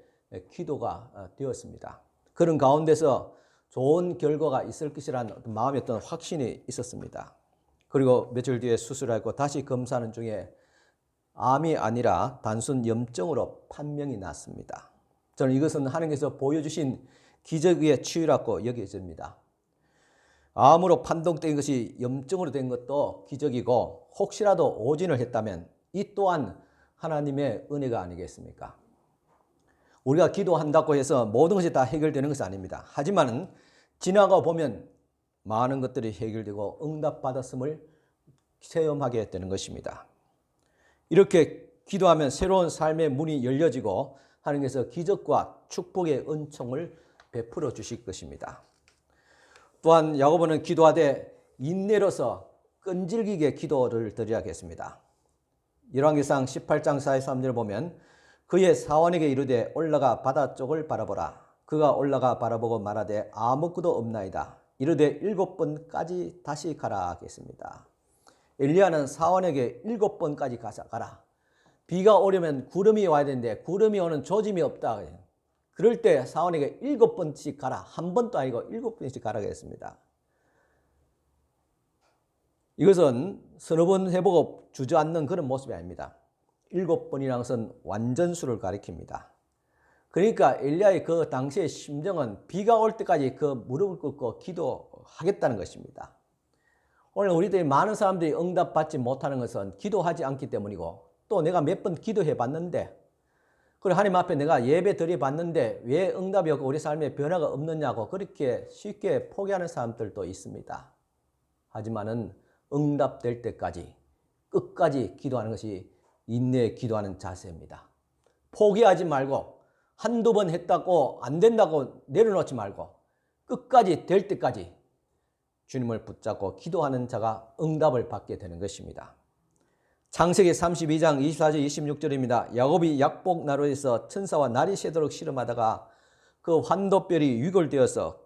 기도가 되었습니다. 그런 가운데서 좋은 결과가 있을 것이라는 마음의 어떤 확신이 있었습니다. 그리고 며칠 뒤에 수술하고 다시 검사하는 중에 암이 아니라 단순 염증으로 판명이 났습니다. 저는 이것은 하나님께서 보여주신 기적의 치유라고 여겨집니다. 암으로 판독된 것이 염증으로 된 것도 기적이고 혹시라도 오진을 했다면 이 또한 하나님의 은혜가 아니겠습니까? 우리가 기도한다고 해서 모든 것이 다 해결되는 것은 아닙니다. 하지만 지나가 보면 많은 것들이 해결되고 응답받았음을 체험하게 되는 것입니다. 이렇게 기도하면 새로운 삶의 문이 열려지고 하나님께서 기적과 축복의 은총을 베풀어 주실 것입니다. 또한 야고보는 기도하되 인내로서 끈질기게 기도를 드려야겠습니다. 열왕기상 18장 43절을 보면 그의 사원에게 이르되 올라가 바다 쪽을 바라보라. 그가 올라가 바라보고 말하되 아무것도 없나이다. 이르되 7번까지 다시 가라 하겠습니다. 엘리야는 사원에게 7번까지 가라. 비가 오려면 구름이 와야 되는데 구름이 오는 조짐이 없다. 그럴 때 사원에게 7번씩 가라. 한 번도 아니고 7번씩 가라고 했습니다. 이것은 서너 번 해보고 주저앉는 그런 모습이 아닙니다. 7번이라는 것은 완전수를 가리킵니다. 그러니까 엘리야의 그 당시의 심정은 비가 올 때까지 그 무릎을 꿇고 기도하겠다는 것입니다. 오늘 우리들이 많은 사람들이 응답받지 못하는 것은 기도하지 않기 때문이고 또 내가 몇 번 기도해 봤는데 그리고 하나님 앞에 내가 예배 드려 봤는데 왜 응답이 없고 우리 삶에 변화가 없느냐고 그렇게 쉽게 포기하는 사람들도 있습니다. 하지만은 응답될 때까지 끝까지 기도하는 것이 인내에 기도하는 자세입니다. 포기하지 말고 한두 번 했다고 안 된다고 내려놓지 말고 끝까지 될 때까지 주님을 붙잡고 기도하는 자가 응답을 받게 되는 것입니다. 창세기 32장 24절 26절입니다. 야곱이 약복 나루에서 천사와 날이 새도록 씨름하다가 그 환도별이 유골되어서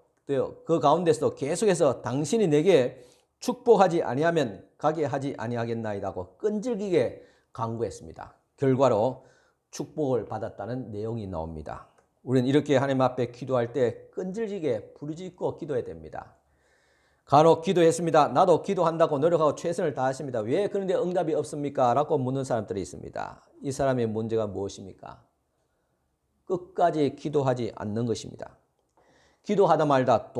그 가운데서도 계속해서 당신이 내게 축복하지 아니하면 가게 하지 아니하겠나이다고 끈질기게 강구했습니다. 결과로 축복을 받았다는 내용이 나옵니다. 우리는 이렇게 하나님 앞에 기도할 때 끈질기게 부르짖고 기도해야 됩니다. 간혹 기도했습니다. 나도 기도한다고 노력하고 최선을 다했습니다. 왜 그런데 응답이 없습니까? 라고 묻는 사람들이 있습니다. 이 사람의 문제가 무엇입니까? 끝까지 기도하지 않는 것입니다. 기도하다 말다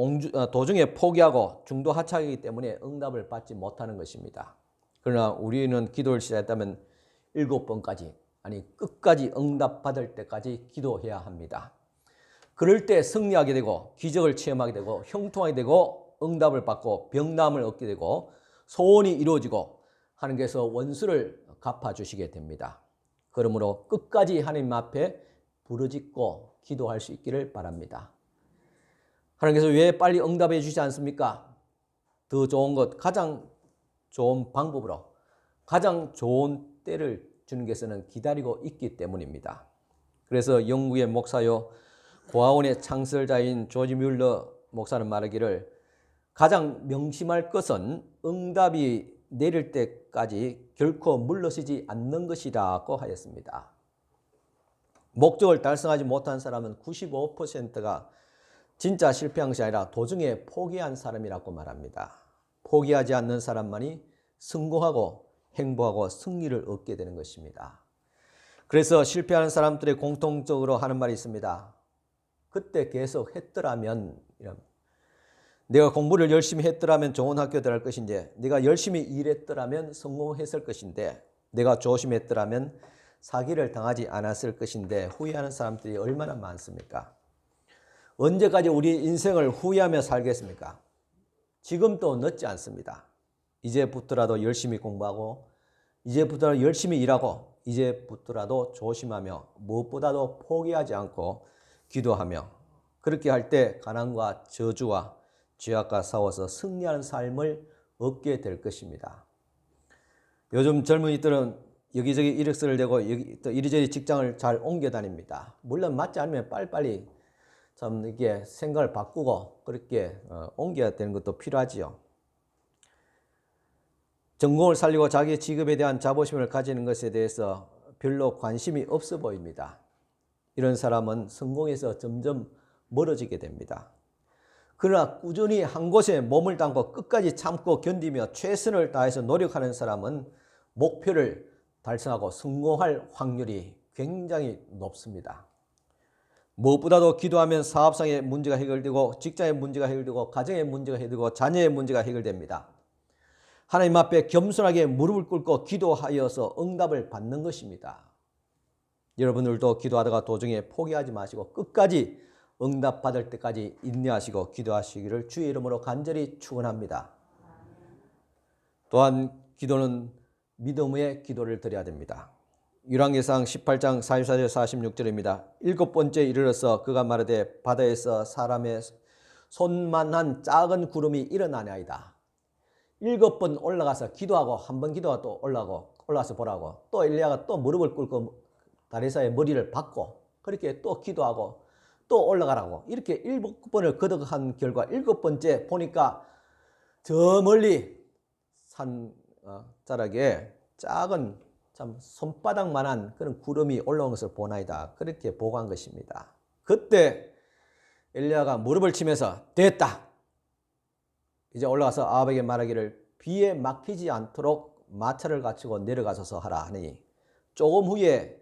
도중에 포기하고 중도 하차하기 때문에 응답을 받지 못하는 것입니다. 그러나 우리는 기도를 시작했다면 7번까지, 아니 끝까지 응답받을 때까지 기도해야 합니다. 그럴 때 승리하게 되고 기적을 체험하게 되고 형통하게 되고 응답을 받고 병남을 얻게 되고 소원이 이루어지고 하나님께서 원수를 갚아주시게 됩니다. 그러므로 끝까지 하나님 앞에 부르짖고 기도할 수 있기를 바랍니다. 하나님께서 왜 빨리 응답해 주시지 않습니까? 더 좋은 것, 가장 좋은 방법으로 가장 좋은 때를 주님께서는 기다리고 있기 때문입니다. 그래서 영국의 목사요 고아원의 창설자인 조지 뮬러 목사는 말하기를 가장 명심할 것은 응답이 내릴 때까지 결코 물러서지 않는 것이라고 하였습니다. 목적을 달성하지 못한 사람은 95%가 진짜 실패한 것이 아니라 도중에 포기한 사람이라고 말합니다. 포기하지 않는 사람만이 성공하고 행복하고 승리를 얻게 되는 것입니다. 그래서 실패하는 사람들의 공통적으로 하는 말이 있습니다. 그때 계속 했더라면, 내가 공부를 열심히 했더라면 좋은 학교 들어갈 것인데, 내가 열심히 일했더라면 성공했을 것인데, 내가 조심했더라면 사기를 당하지 않았을 것인데 후회하는 사람들이 얼마나 많습니까? 언제까지 우리 인생을 후회하며 살겠습니까? 지금도 늦지 않습니다. 이제부터라도 열심히 공부하고 이제부터라도 열심히 일하고 이제부터라도 조심하며 무엇보다도 포기하지 않고 기도하며 그렇게 할 때 가난과 저주와 죄악과 싸워서 승리하는 삶을 얻게 될 것입니다. 요즘 젊은이들은 여기저기 이력서를 내고 이리저리 직장을 잘 옮겨 다닙니다. 물론 맞지 않으면 빨리빨리 참 이게 생각을 바꾸고 그렇게 옮겨야 되는 것도 필요하지요. 전공을 살리고 자기 직업에 대한 자부심을 가지는 것에 대해서 별로 관심이 없어 보입니다. 이런 사람은 성공에서 점점 멀어지게 됩니다. 그러나 꾸준히 한 곳에 몸을 담고 끝까지 참고 견디며 최선을 다해서 노력하는 사람은 목표를 달성하고 성공할 확률이 굉장히 높습니다. 무엇보다도 기도하면 사업상의 문제가 해결되고 직장의 문제가 해결되고 가정의 문제가 해결되고 자녀의 문제가 해결됩니다. 하나님 앞에 겸손하게 무릎을 꿇고 기도하여서 응답을 받는 것입니다. 여러분들도 기도하다가 도중에 포기하지 마시고 끝까지 응답 받을 때까지 인내하시고 기도하시기를 주의 이름으로 간절히 축원합니다. 또한 기도는 믿음의 기도를 드려야 됩니다. 열왕기상 18장 44절 46절입니다. 7번째 이르러서 그가 말하되 바다에서 사람의 손만한 작은 구름이 일어나나이다. 7번 올라가서 기도하고 한 번 기도하고 또 올라가서 보라고 또 엘리야가 또 무릎을 꿇고 다리사의 머리를 박고 그렇게 또 기도하고 또 올라가라고 이렇게 7번을 거듭한 결과 7번째 보니까 저 멀리 산 자락에 작은 참 손바닥만한 그런 구름이 올라온 것을 보나이다. 그렇게 보고한 것입니다. 그때 엘리야가 무릎을 치면서 됐다. 이제 올라가서 아합에게 말하기를 비에 막히지 않도록 마차를 갖추고 내려가서서 하라 하니 조금 후에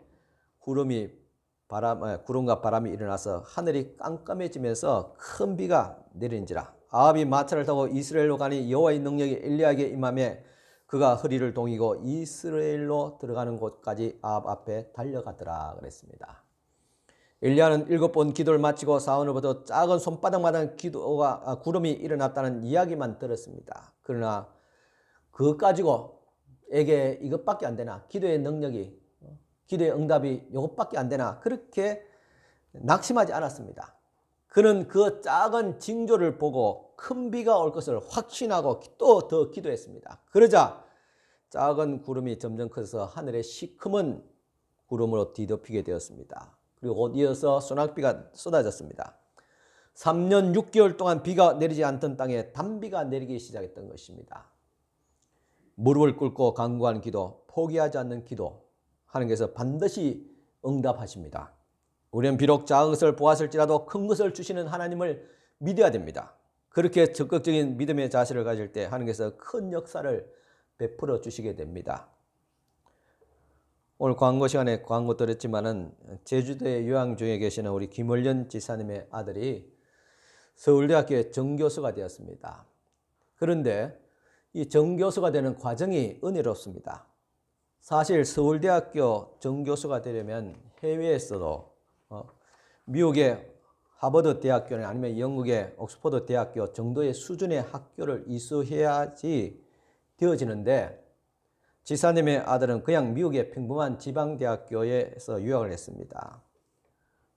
구름과 바람이 일어나서 하늘이 깜깜해지면서 큰 비가 내리는지라. 아합이 마차를 타고 이스라엘로 가니 여호와의 능력이 엘리야에게 임하며 그가 허리를 동이고 이스라엘로 들어가는 곳까지 아합 앞에 달려가더라 그랬습니다. 엘리야는 7번 기도를 마치고 사원으로부터 작은 손바닥만한 구름이 일어났다는 이야기만 들었습니다. 그러나 그것 가지고 에게 이것밖에 안 되나? 기도의 능력이, 기도의 응답이 이것밖에 안 되나? 그렇게 낙심하지 않았습니다. 그는 그 작은 징조를 보고 큰 비가 올 것을 확신하고 또 더 기도했습니다. 그러자 작은 구름이 점점 커서 하늘에 시커먼 구름으로 뒤덮이게 되었습니다. 그리고 곧 이어서 소낙비가 쏟아졌습니다. 3년 6개월 동안 비가 내리지 않던 땅에 단비가 내리기 시작했던 것입니다. 무릎을 꿇고 간구하는 기도, 포기하지 않는 기도, 하나님께서 반드시 응답하십니다. 우리는 비록 작은 것을 보았을지라도 큰 것을 주시는 하나님을 믿어야 됩니다. 그렇게 적극적인 믿음의 자세를 가질 때 하나님께서 큰 역사를 베풀어 주시게 됩니다. 오늘 광고 시간에 광고 드렸지만은 제주도의 요양 중에 계시는 우리 김월련 지사님의 아들이 서울대학교의 정교수가 되었습니다. 그런데 이 정교수가 되는 과정이 은혜롭습니다. 사실 서울대학교 정교수가 되려면 해외에서도 미국의 하버드 대학교나 아니면 영국의 옥스퍼드 대학교 정도의 수준의 학교를 이수해야지 되어지는데 지사님의 아들은 그냥 미국의 평범한 지방대학교에서 유학을 했습니다.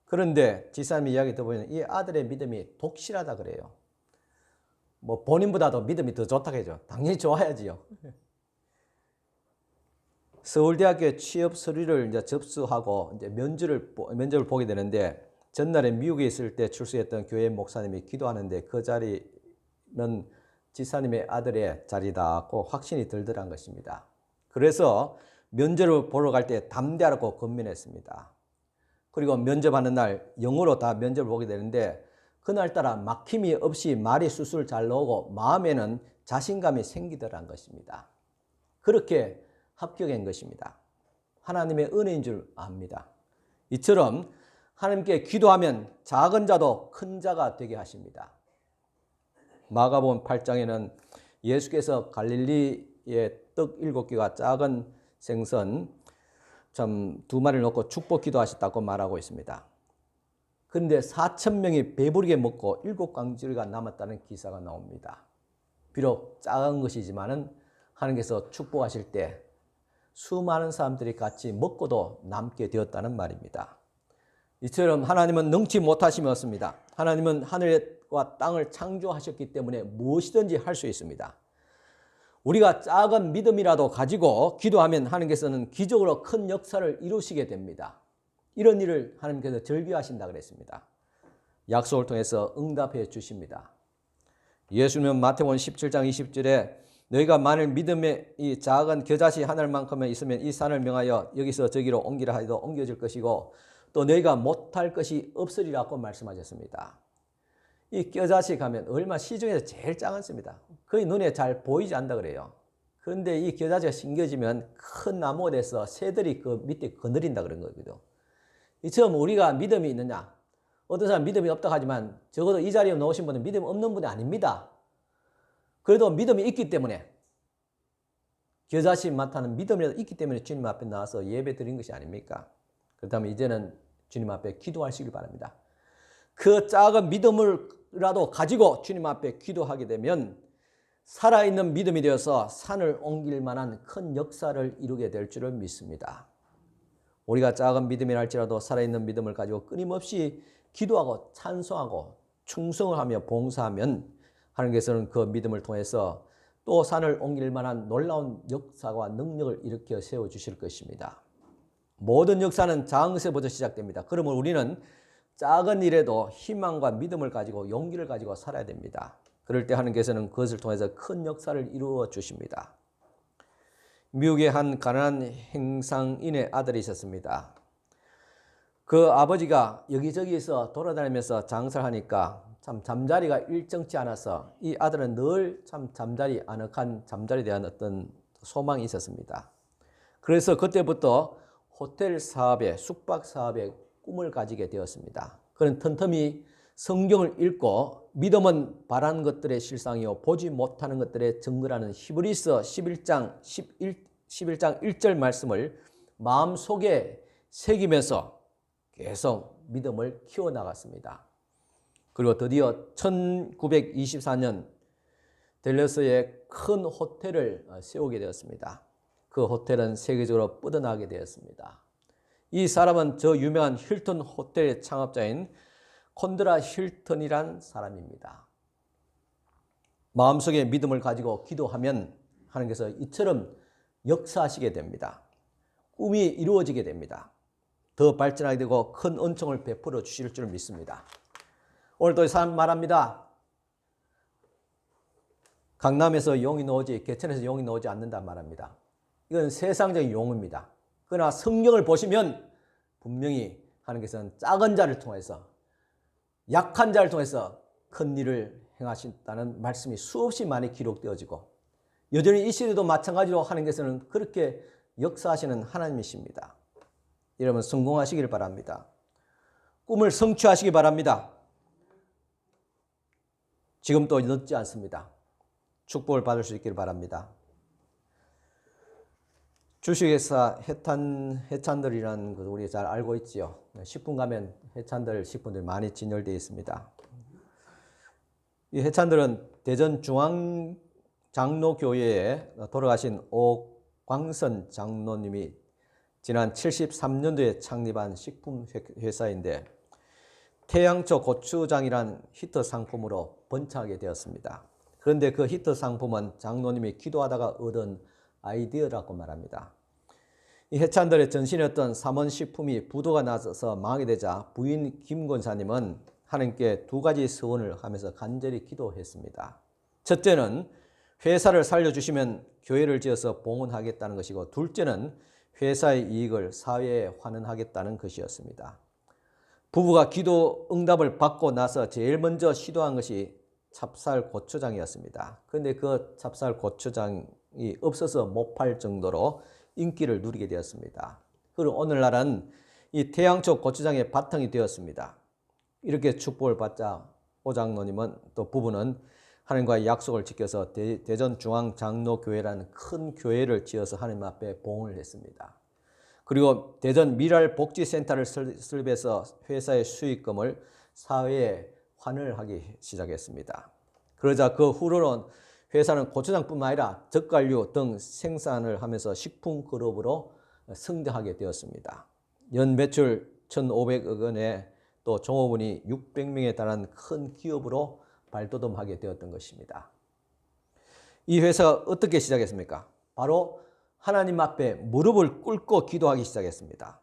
그런데 지사님의 이야기 들어보면 이 아들의 믿음이 독실하다 그래요. 뭐 본인보다도 믿음이 더 좋다고 하죠. 당연히 좋아야지요. 서울대학교에 취업 서류를 이제 접수하고 이제 면접을 보게 되는데 전날에 미국에 있을 때 출석했던 교회 목사님이 기도하는데 그 자리는 지사님의 아들의 자리다고 확신이 들더란 것입니다. 그래서 면접을 보러 갈 때 담대하라고 권면했습니다. 그리고 면접하는 날 영어로 다 면접을 보게 되는데 그날따라 막힘이 없이 말이 술술 잘 나오고 마음에는 자신감이 생기더란 것입니다. 그렇게 합격한 것입니다. 하나님의 은혜인 줄 압니다. 이처럼 하나님께 기도하면 작은 자도 큰 자가 되게 하십니다. 마가복음 8장에는 예수께서 갈릴리의 떡 7개와 작은 생선 참 2마리를 넣고 축복 기도하셨다고 말하고 있습니다. 그런데 4,000명이 배부르게 먹고 7광주리가 남았다는 기사가 나옵니다. 비록 작은 것이지만은 하나님께서 축복하실 때 수많은 사람들이 같이 먹고도 남게 되었다는 말입니다. 이처럼 하나님은 능치 못하심이 없습니다. 하나님은 하늘과 땅을 창조하셨기 때문에 무엇이든지 할 수 있습니다. 우리가 작은 믿음이라도 가지고 기도하면 하나님께서는 기적으로 큰 역사를 이루시게 됩니다. 이런 일을 하나님께서 절기하신다 그랬습니다. 약속을 통해서 응답해 주십니다. 예수님은 마태복음 17장 20절에 너희가 만일 믿음의 이 작은 겨자씨 하늘만큼은 있으면 이 산을 명하여 여기서 저기로 옮기라 하여도 옮겨질 것이고 또 너희가 못할 것이 없으리라고 말씀하셨습니다. 이 겨자씨 가면 얼마 시중에서 제일 작습니다. 거의 눈에 잘 보이지 않는다 그래요. 그런데 이 겨자씨가 심겨지면 큰 나무가 돼서 새들이 그 밑에 거느린다 그런 거거든요. 이처럼 우리가 믿음이 있느냐? 어떤 사람 믿음이 없다고 하지만 적어도 이 자리에 나오신 분은 믿음이 없는 분이 아닙니다. 그래도 믿음이 있기 때문에 겨자씨 맡아는 믿음이라도 있기 때문에 주님 앞에 나와서 예배 드린 것이 아닙니까? 그렇다면 이제는 주님 앞에 기도하시길 바랍니다. 그 작은 믿음을라도 가지고 주님 앞에 기도하게 되면 살아있는 믿음이 되어서 산을 옮길 만한 큰 역사를 이루게 될 줄을 믿습니다. 우리가 작은 믿음이라 할지라도 살아있는 믿음을 가지고 끊임없이 기도하고 찬송하고 충성을 하며 봉사하면 하나님께서는 그 믿음을 통해서 또 산을 옮길 만한 놀라운 역사와 능력을 일으켜 세워주실 것입니다. 모든 역사는 작은 것에부터 시작됩니다. 그러면 우리는 작은 일에도 희망과 믿음을 가지고 용기를 가지고 살아야 됩니다. 그럴 때 하나님께서는 그것을 통해서 큰 역사를 이루어 주십니다. 미국의 한 가난한 행상인의 아들이 있었습니다. 그 아버지가 여기저기서 돌아다니면서 장사를 하니까 참 잠자리가 일정치 않아서 이 아들은 늘 참 아늑한 잠자리에 대한 어떤 소망이 있었습니다. 그래서 그때부터 호텔 사업에 숙박 사업에 꿈을 가지게 되었습니다. 그는 틈틈이 성경을 읽고 믿음은 바라는 것들의 실상이요 보지 못하는 것들의 증거라는 히브리서 11장 1절 말씀을 마음속에 새기면서 계속 믿음을 키워나갔습니다. 그리고 드디어 1924년 댈러스에 큰 호텔을 세우게 되었습니다. 그 호텔은 세계적으로 뻗어나가게 되었습니다. 이 사람은 저 유명한 힐튼 호텔의 창업자인 콘드라 힐튼이란 사람입니다. 마음속에 믿음을 가지고 기도하면 하나님께서 이처럼 역사하시게 됩니다. 꿈이 이루어지게 됩니다. 더 발전하게 되고 큰 은총을 베풀어 주실 줄 믿습니다. 오늘도 이 사람 말합니다. 강남에서 용이 나오지 개천에서 용이 나오지 않는다 말합니다. 이건 세상적인 용어입니다. 그러나 성경을 보시면 분명히 하나님께서는 작은 자를 통해서, 약한 자를 통해서 큰 일을 행하신다는 말씀이 수없이 많이 기록되어지고, 여전히 이 시대도 마찬가지로 하나님께서는 그렇게 역사하시는 하나님이십니다. 여러분 성공하시길 바랍니다. 꿈을 성취하시기 바랍니다. 지금도 늦지 않습니다. 축복을 받을 수 있기를 바랍니다. 주식회사 해찬들이라는 것을 우리 잘 알고 있지요. 식품 가면 해찬들 식품들이 많이 진열되어 있습니다. 이 해찬들은 대전 중앙장로교회에 돌아가신 오광선 장로님이 지난 73년도에 창립한 식품회사인데 태양초 고추장이란 히트 상품으로 번창하게 되었습니다. 그런데 그 히트 상품은 장로님이 기도하다가 얻은 아이디어라고 말합니다. 이 해찬들의 전신이었던 삼원식품이 부도가 나서 망하게 되자 부인 김권사님은 하나님께 두 가지 서원을 하면서 간절히 기도했습니다. 첫째는 회사를 살려주시면 교회를 지어서 봉헌하겠다는 것이고, 둘째는 회사의 이익을 사회에 환원하겠다는 것이었습니다. 부부가 기도 응답을 받고 나서 제일 먼저 시도한 것이 찹쌀 고추장이었습니다. 그런데 그 찹쌀 고추장이 없어서 못 팔 정도로 인기를 누리게 되었습니다. 그리고 오늘날은 이 태양초 고추장의 바탕이 되었습니다. 이렇게 축복을 받자 오 장로님은, 또 부부는 하나님과의 약속을 지켜서 대전 중앙장로교회라는 큰 교회를 지어서 하나님 앞에 봉헌을 했습니다. 그리고 대전 미랄복지센터를 설립해서 회사의 수익금을 사회에 환원하기 시작했습니다. 그러자 그 후로는 회사는 고추장뿐만 아니라 젓갈류 등 생산을 하면서 식품그룹으로 성장하게 되었습니다. 연 매출 1,500억 원에 또 종업원이 600명에 달하는 큰 기업으로 발돋움하게 되었던 것입니다. 이 회사가 어떻게 시작했습니까? 바로 하나님 앞에 무릎을 꿇고 기도하기 시작했습니다.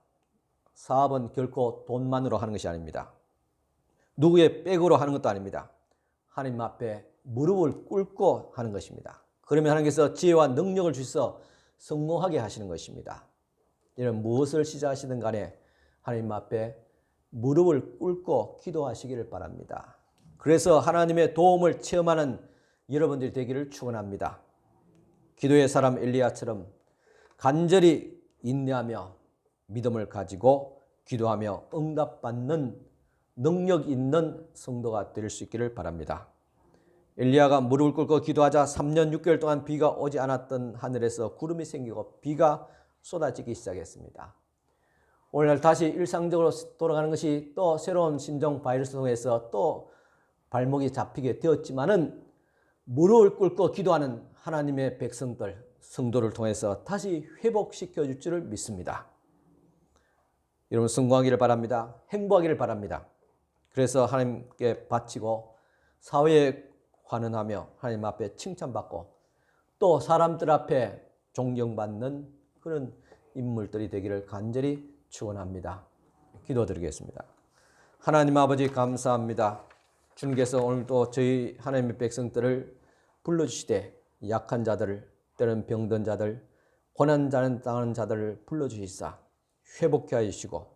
사업은 결코 돈만으로 하는 것이 아닙니다. 누구의 백으로 하는 것도 아닙니다. 하나님 앞에 무릎을 꿇고 하는 것입니다. 그러면 하나님께서 지혜와 능력을 주셔서 성공하게 하시는 것입니다. 이런 무엇을 시작하시든 간에 하나님 앞에 무릎을 꿇고 기도하시기를 바랍니다. 그래서 하나님의 도움을 체험하는 여러분들이 되기를 축원합니다. 기도의 사람 엘리야처럼 간절히 인내하며 믿음을 가지고 기도하며 응답받는 능력 있는 성도가 될 수 있기를 바랍니다. 엘리야가 무릎을 꿇고 기도하자 3년 6개월 동안 비가 오지 않았던 하늘에서 구름이 생기고 비가 쏟아지기 시작했습니다. 오늘날 다시 일상적으로 돌아가는 것이 또 새로운 신종 바이러스 통해서 또 발목이 잡히게 되었지만은 무릎을 꿇고 기도하는 하나님의 백성들, 성도를 통해서 다시 회복시켜 줄 줄을 믿습니다. 여러분 성공하기를 바랍니다. 행복하기를 바랍니다. 그래서 하나님께 바치고 사회에 환원하며 하나님 앞에 칭찬받고 또 사람들 앞에 존경받는 그런 인물들이 되기를 간절히 축원합니다. 기도드리겠습니다. 하나님 아버지 감사합니다. 주님께서 오늘도 저희 하나님의 백성들을 불러주시되 약한 자들을, 때로는 병든 자들, 고난당하는 자들을 불러주시사 회복케 하여 주시고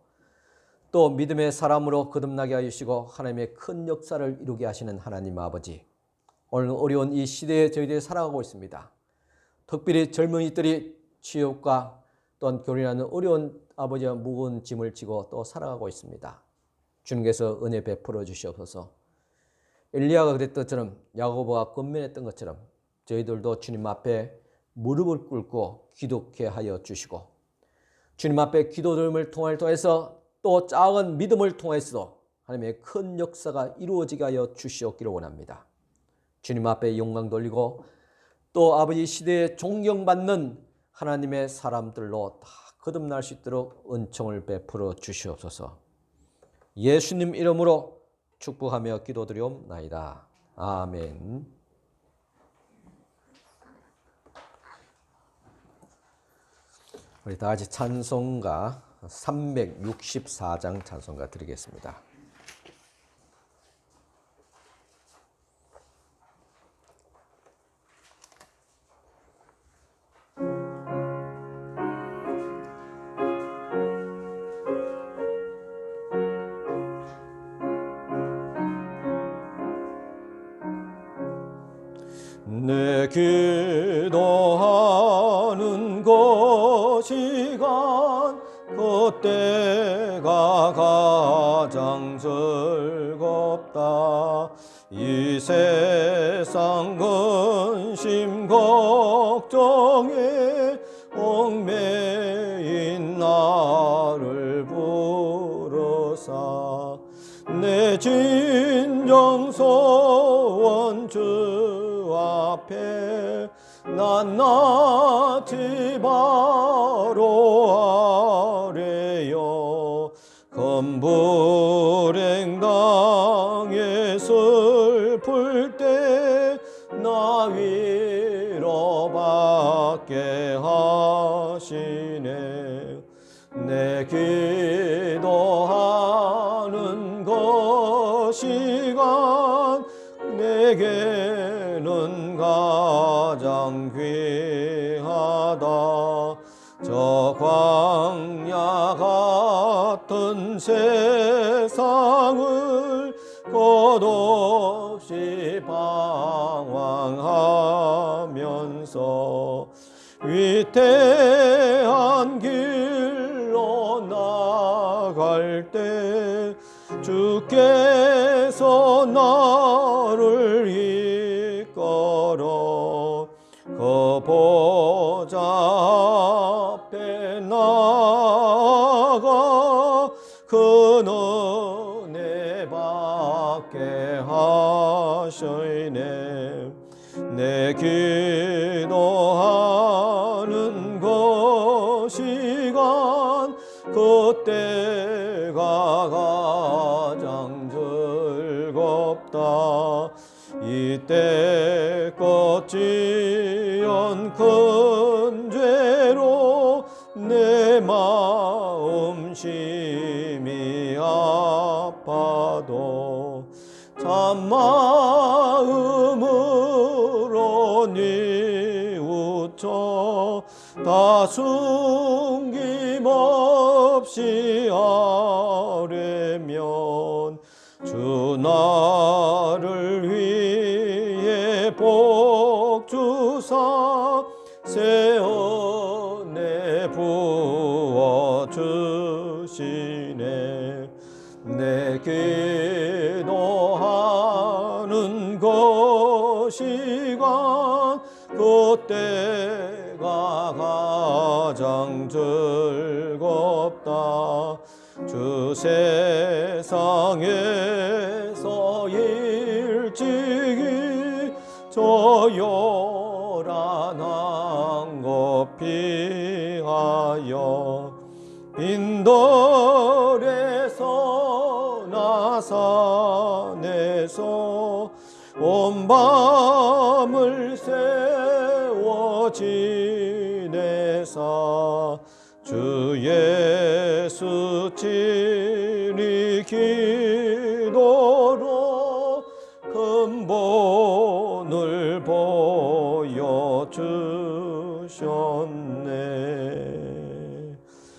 또 믿음의 사람으로 거듭나게 하여 주시고 하나님의 큰 역사를 이루게 하시는 하나님 아버지, 오늘 어려운 이 시대에 저희들이 살아가고 있습니다. 특별히 젊은이들이 취업과 또한 결혼하는 어려운 아버지와 무거운 짐을 지고 또 살아가고 있습니다. 주님께서 은혜 베풀어 주시옵소서. 엘리야가 그랬던 것처럼, 야고보가 권면했던 것처럼 저희들도 주님 앞에 무릎을 꿇고 기도케 하여 주시고 주님 앞에 기도드림을 통해서 또 작은 믿음을 통해서도 하나님의 큰 역사가 이루어지게 하여 주시옵기를 원합니다. 주님 앞에 영광 돌리고 또 아버지 시대에 존경받는 하나님의 사람들로 다 거듭날 수 있도록 은총을 베풀어 주시옵소서. 예수님 이름으로 축복하며 기도드리옵나이다. 아멘. 우리 다 같이 찬송가 364장 찬송가 드리겠습니다. 이루는 그 시간 그때가 가장 즐겁다. 이 세상 근심 걱정에 얽매인 나를 부르사 내 진정 소원 주 앞에 낱낱이 바로 아래요. 검불행당에 슬플 때 나 위로받게 하시네. 내 기도하는 그 시간 내게는 가장 귀하다. 저 광야 같은 세상을 끝없이 방황하면서 위태한 길로 나갈 때 주께서 나를 이끌어 그 보좌 앞에 나아가 그 은혜 받게 하시네. 내 기도하는 그 시간 그때가 가장 즐겁다. 이때 꺾지언 큰 죄로 내 마음 심히 아파도 참마음으로 뉘우쳐 다 숨김없이 아뢰면 주 나를 위해 복 주사 새 은혜 부어 주시네. 내 기도하는 그 시간 그때가 가장 즐겁다. 주 세상에서 일찍이 저 요란한 곳 피하여 빈들에서 나산에서 온 밤을 세워 지내사 주 예수 친히 기도로 근본을 보여주셨네.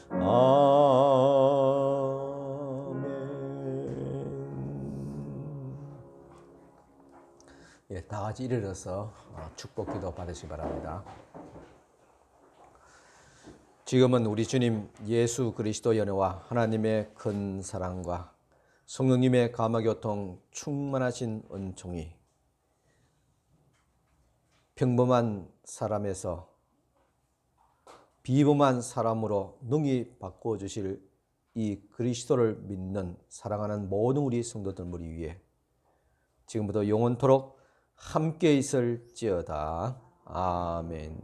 아멘. 예, 다 같이 일어나서 축복 기도 받으시기 바랍니다. 지금은 우리 주님 예수 그리스도 연애와 하나님의 큰 사랑과 성령님의 감화교통 충만하신 은총이 평범한 사람에서 비범한 사람으로 능히 바꿔주실 이 그리스도를 믿는 사랑하는 모든 우리 성도들 머리 위에 지금부터 영원토록 함께 있을지어다. 아멘.